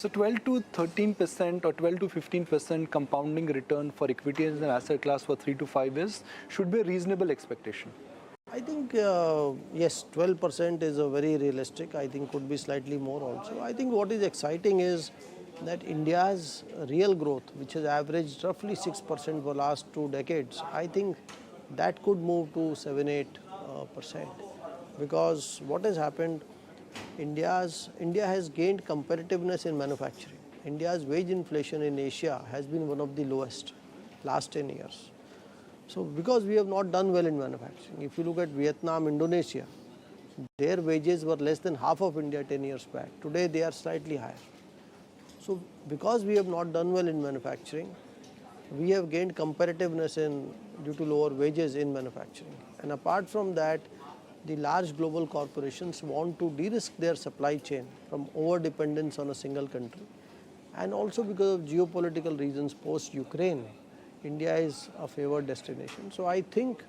So 12 to 13% or 12 to 15% compounding return for equity as an asset class for 3 to 5 years should be a reasonable expectation. I think, yes, 12% is a very realistic. I think could be slightly more also. I think what is exciting is that India's real growth, which has averaged roughly 6% for last 2 decades, I think that could move to 7-8%. Because what has happened, India has gained competitiveness in manufacturing. India's wage inflation in Asia has been one of the lowest last 10 years. So because we have not done well in manufacturing, if you look at Vietnam, Indonesia, their wages were less than half of India 10 years back. Today they are slightly higher. So because we have not done well in manufacturing, we have gained competitiveness due to lower wages in manufacturing. And apart from that, the large global corporations want to de-risk their supply chain from over-dependence on a single country. And also because of geopolitical reasons post-Ukraine, India is a favored destination. So I think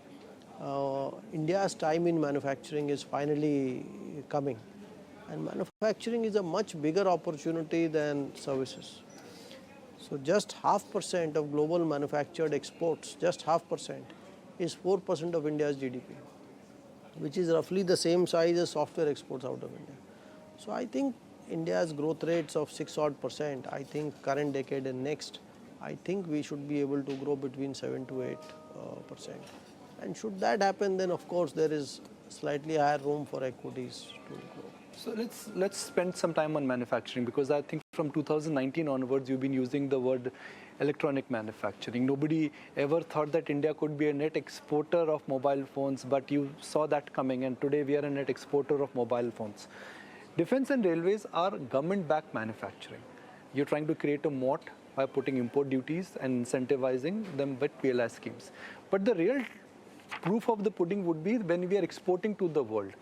India's time in manufacturing is finally coming. And manufacturing is a much bigger opportunity than services. So just 0.5% of global manufactured exports, just 0.5%, is 4% of India's GDP, which is roughly the same size as software exports out of India. So I think India's growth rates of 6-odd%, I think current decade and next, I think we should be able to grow between 7 to 8%. And should that happen, then of course there is slightly higher room for equities to grow. So let's spend some time on manufacturing, because I think from 2019 onwards you've been using the word electronic manufacturing. Nobody ever thought that India could be a net exporter of mobile phones, but you saw that coming, and today we are a net exporter of mobile phones. Defense and railways are government-backed manufacturing. You're trying to create a moat by putting import duties and incentivizing them with PLI schemes. But the real proof of the pudding would be when we are exporting to the world.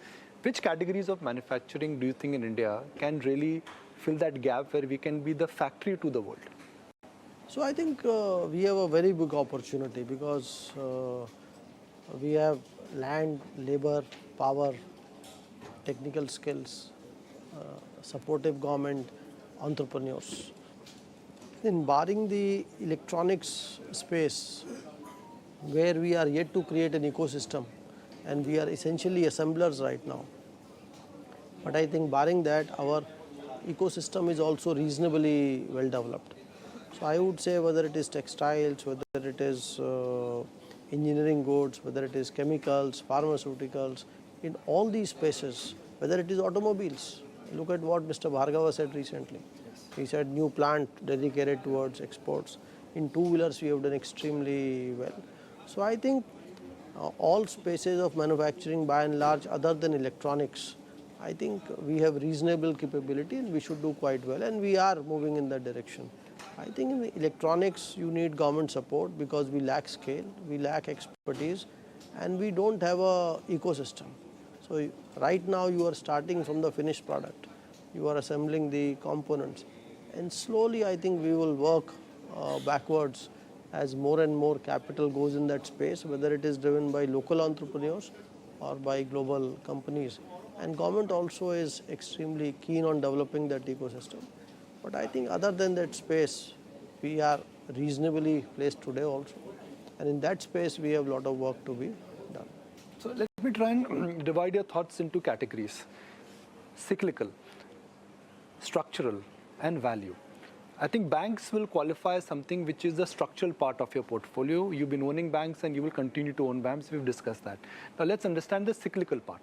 Which categories of manufacturing do you think in India can really fill that gap where we can be the factory to the world? So I think we have a very big opportunity because we have land, labor, power, technical skills, supportive government, entrepreneurs. In barring the electronics space, where we are yet to create an ecosystem, and we are essentially assemblers right now. But I think barring that, our ecosystem is also reasonably well developed. So I would say whether it is textiles, whether it is engineering goods, whether it is chemicals, pharmaceuticals, in all these spaces, whether it is automobiles. Look at what Mr. Bhargava said recently. Yes. He said new plant dedicated towards exports. In two-wheelers we have done extremely well. So I think all spaces of manufacturing by and large, other than electronics, I think we have reasonable capability and we should do quite well, and we are moving in that direction. I think in electronics you need government support because we lack scale, we lack expertise, and we don't have a ecosystem. So right now you are starting from the finished product, you are assembling the components, and slowly I think we will work backwards as more and more capital goes in that space, whether it is driven by local entrepreneurs or by global companies. And government also is extremely keen on developing that ecosystem. But I think other than that space, we are reasonably placed today also. And in that space, we have a lot of work to be done. So let me try and divide your thoughts into categories. Cyclical, structural, and value. I think banks will qualify something which is the structural part of your portfolio. You've been owning banks and you will continue to own banks. We've discussed that. Now let's understand the cyclical part,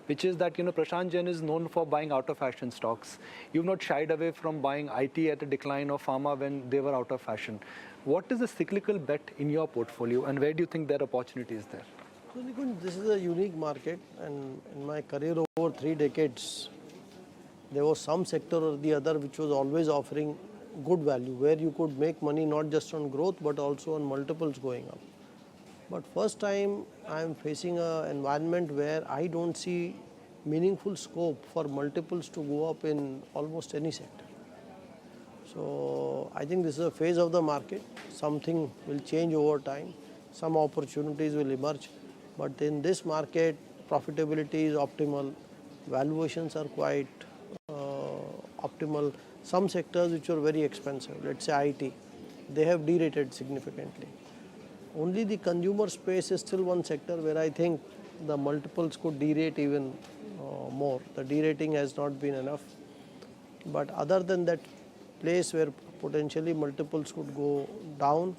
which is that, Prashant Jain is known for buying out-of-fashion stocks. You've not shied away from buying IT at a decline or pharma when they were out of fashion. What is the cyclical bet in your portfolio, and where do you think there are opportunities there? So Nikunj, this is a unique market, and in my career over 3 decades, there was some sector or the other which was always offering good value, where you could make money not just on growth but also on multiples going up. But first time I am facing an environment where I don't see meaningful scope for multiples to go up in almost any sector. So I think this is a phase of the market. Something will change over time. Some opportunities will emerge. But in this market, profitability is optimal. Valuations are quite optimal. Some sectors which were very expensive, let's say IT, they have derated significantly. Only the consumer space is still one sector where I think the multiples could derate even more. The derating has not been enough. But other than that place where potentially multiples could go down.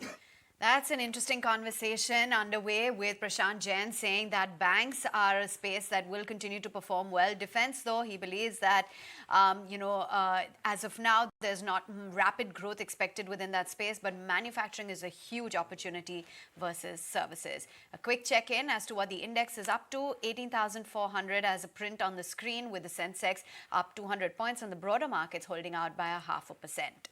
That's an interesting conversation underway with Prashant Jain saying that banks are a space that will continue to perform well. Defense, though, he believes that, as of now, there's not rapid growth expected within that space, but manufacturing is a huge opportunity versus services. A quick check-in as to what the index is up to, 18,400 as a print on the screen, with the Sensex up 200 points and the broader markets holding out by 0.5%.